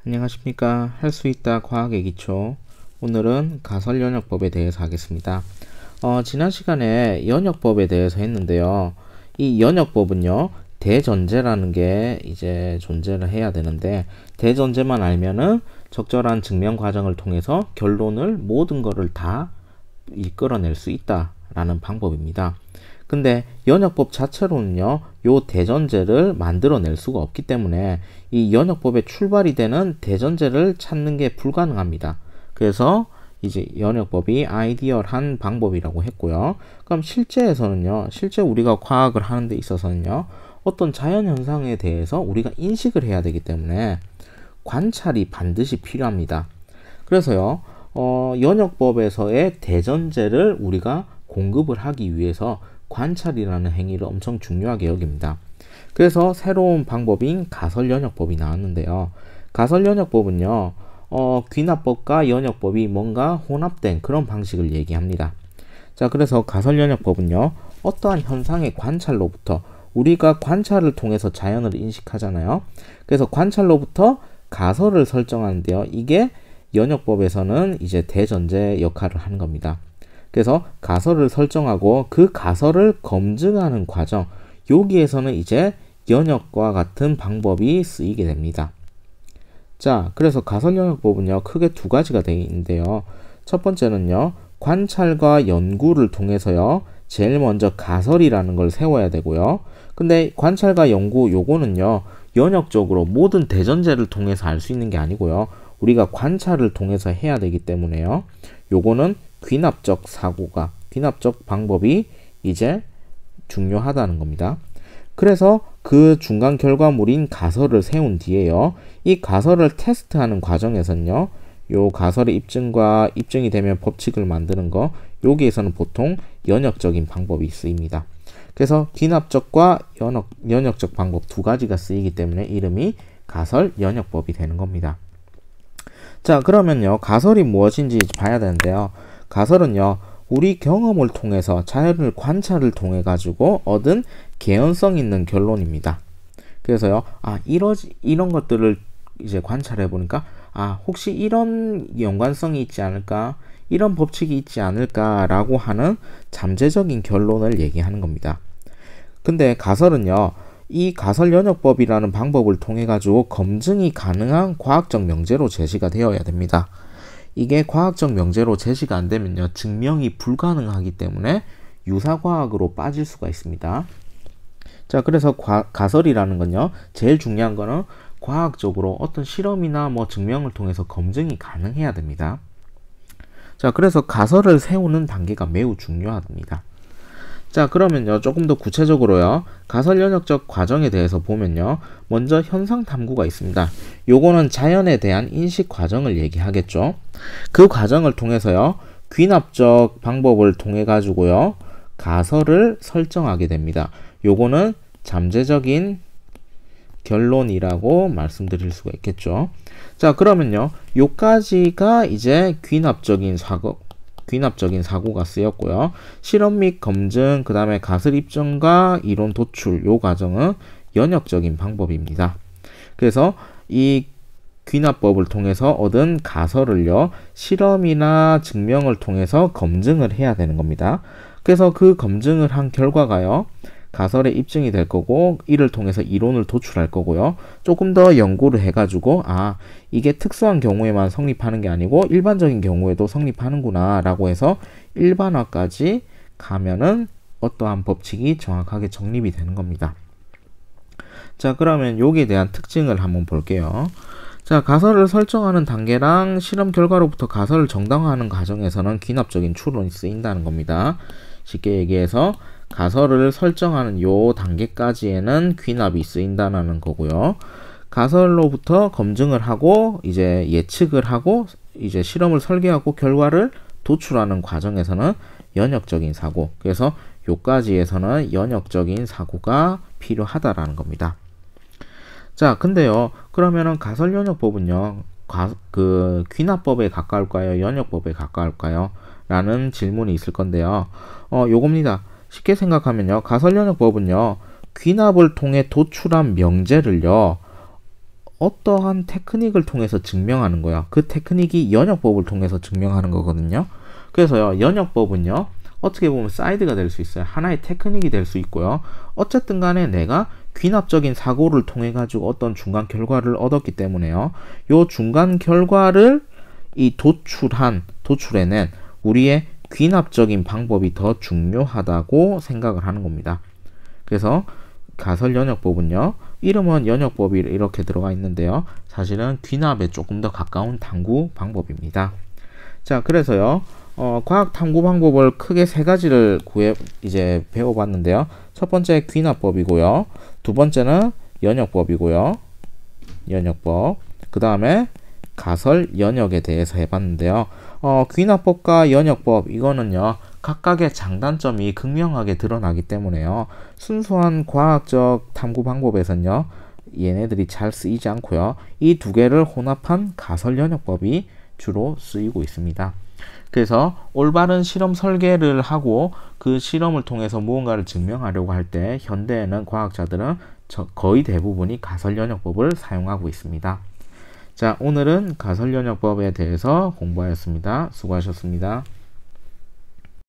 안녕하십니까. 할 수 있다 과학의 기초. 오늘은 가설연역법에 대해서 하겠습니다. 지난 시간에 연역법에 대해서 했는데요. 이 연역법은요, 대전제라는 게 이제 존재를 해야 되는데, 대전제만 알면은 적절한 증명 과정을 통해서 결론을 모든 거를 다 이끌어낼 수 있다라는 방법입니다. 근데 연역법 자체로는요, 요 대전제를 만들어낼 수가 없기 때문에 이 연역법의 출발이 되는 대전제를 찾는 게 불가능합니다. 그래서 이제 연역법이 아이디얼한 방법이라고 했고요. 그럼 실제에서는요, 실제 우리가 과학을 하는 데 있어서는요, 어떤 자연현상에 대해서 우리가 인식을 해야 되기 때문에 관찰이 반드시 필요합니다. 그래서요, 연역법에서의 대전제를 우리가 공급을 하기 위해서 관찰이라는 행위를 엄청 중요하게 여깁니다. 그래서 새로운 방법인 가설연역법이 나왔는데요. 가설연역법은요, 귀납법과 연역법이 뭔가 혼합된 그런 방식을 얘기합니다. 자, 그래서 가설연역법은요, 어떠한 현상의 관찰로부터 우리가 관찰을 통해서 자연을 인식하잖아요. 그래서 관찰로부터 가설을 설정하는데요. 이게 연역법에서는 이제 대전제 역할을 하는 겁니다. 그래서 가설을 설정하고 그 가설을 검증하는 과정, 여기에서는 이제 연역과 같은 방법이 쓰이게 됩니다. 자, 그래서 가설연역법은요, 크게 두 가지가 되어 있는데요. 첫 번째는요, 관찰과 연구를 통해서요, 제일 먼저 가설이라는 걸 세워야 되고요. 근데 관찰과 연구, 요거는요, 연역적으로 모든 대전제를 통해서 알 수 있는 게 아니고요. 우리가 관찰을 통해서 해야 되기 때문에요. 요거는 귀납적 방법이 이제 중요하다는 겁니다. 그래서 그 중간 결과물인 가설을 세운 뒤에요. 이 가설을 테스트하는 과정에서는요. 요 가설의 입증이 되면 법칙을 만드는 거, 여기에서는 보통 연역적인 방법이 쓰입니다. 그래서 귀납적과 연역적 방법 두 가지가 쓰이기 때문에 이름이 가설연역법이 되는 겁니다. 자, 그러면요, 가설이 무엇인지 봐야 되는데요. 가설은요, 우리 경험을 통해서 자연을 관찰을 통해 가지고 얻은 개연성 있는 결론입니다. 그래서요, 이런 것들을 이제 관찰해 보니까, 혹시 이런 연관성이 있지 않을까? 이런 법칙이 있지 않을까라고 하는 잠재적인 결론을 얘기하는 겁니다. 근데 가설은요, 이 가설연역법이라는 방법을 통해 가지고 검증이 가능한 과학적 명제로 제시가 되어야 됩니다. 이게 과학적 명제로 제시가 안 되면요, 증명이 불가능하기 때문에 유사과학으로 빠질 수가 있습니다. 자, 그래서 가설이라는 건요, 제일 중요한 거는 과학적으로 어떤 실험이나 뭐 증명을 통해서 검증이 가능해야 됩니다. 자, 그래서 가설을 세우는 단계가 매우 중요합니다. 자, 그러면요, 조금 더 구체적으로요, 가설연역적 과정에 대해서 보면요, 먼저 현상 탐구가 있습니다. 요거는 자연에 대한 인식 과정을 얘기하겠죠. 그 과정을 통해서요, 귀납적 방법을 통해 가지고요, 가설을 설정하게 됩니다. 요거는 잠재적인 결론이라고 말씀드릴 수가 있겠죠. 자, 그러면요, 요까지가 이제 귀납적인 사고가 쓰였고요. 실험 및 검증, 그 다음에 가설 입증과 이론 도출, 요 과정은 연역적인 방법입니다. 그래서 이 귀납법을 통해서 얻은 가설을요, 실험이나 증명을 통해서 검증을 해야 되는 겁니다. 그래서 그 검증을 한 결과가요, 가설에 입증이 될 거고, 이를 통해서 이론을 도출할 거고요. 조금 더 연구를 해가지고, 이게 특수한 경우에만 성립하는 게 아니고 일반적인 경우에도 성립하는구나 라고 해서 일반화까지 가면은 어떠한 법칙이 정확하게 정립이 되는 겁니다. 자, 그러면 여기에 대한 특징을 한번 볼게요. 자, 가설을 설정하는 단계랑 실험 결과로부터 가설을 정당화하는 과정에서는 귀납적인 추론이 쓰인다는 겁니다. 쉽게 얘기해서 가설을 설정하는 요 단계까지에는 귀납이 쓰인다는 거고요. 가설로부터 검증을 하고 이제 예측을 하고 이제 실험을 설계하고 결과를 도출하는 과정에서는 연역적인 사고, 그래서 요까지에서는 연역적인 사고가 필요하다라는 겁니다. 자, 근데요, 그러면은 가설연역법은요, 귀납법에 가까울까요? 연역법에 가까울까요? 라는 질문이 있을 건데요. 요겁니다. 쉽게 생각하면요, 가설연역법은요, 귀납을 통해 도출한 명제를요, 어떠한 테크닉을 통해서 증명하는 거야. 그 테크닉이 연역법을 통해서 증명하는 거거든요. 그래서요, 연역법은요, 어떻게 보면 사이드가 될 수 있어요. 하나의 테크닉이 될 수 있고요. 어쨌든 간에 내가 귀납적인 사고를 통해 가지고 어떤 중간 결과를 얻었기 때문에요. 요 중간 결과를 이 도출해낸 우리의 귀납적인 방법이 더 중요하다고 생각을 하는 겁니다. 그래서 가설 연역법은요, 이름은 연역법이 이렇게 들어가 있는데요, 사실은 귀납에 조금 더 가까운 탐구 방법입니다. 자, 그래서요, 과학 탐구 방법을 크게 세 가지를 이제 배워봤는데요. 첫 번째 귀납법이고요. 두 번째는 연역법이고요. 연역법. 그 다음에 가설 연역에 대해서 해봤는데요. 귀납법과 연역법, 이거는요, 각각의 장단점이 극명하게 드러나기 때문에요. 순수한 과학적 탐구 방법에서는요, 얘네들이 잘 쓰이지 않고요. 이 두 개를 혼합한 가설 연역법이 주로 쓰이고 있습니다. 그래서 올바른 실험 설계를 하고 그 실험을 통해서 무언가를 증명하려고 할 때 현대에는 과학자들은 거의 대부분이 가설 연역법을 사용하고 있습니다. 자, 오늘은 가설 연역법에 대해서 공부하였습니다. 수고하셨습니다.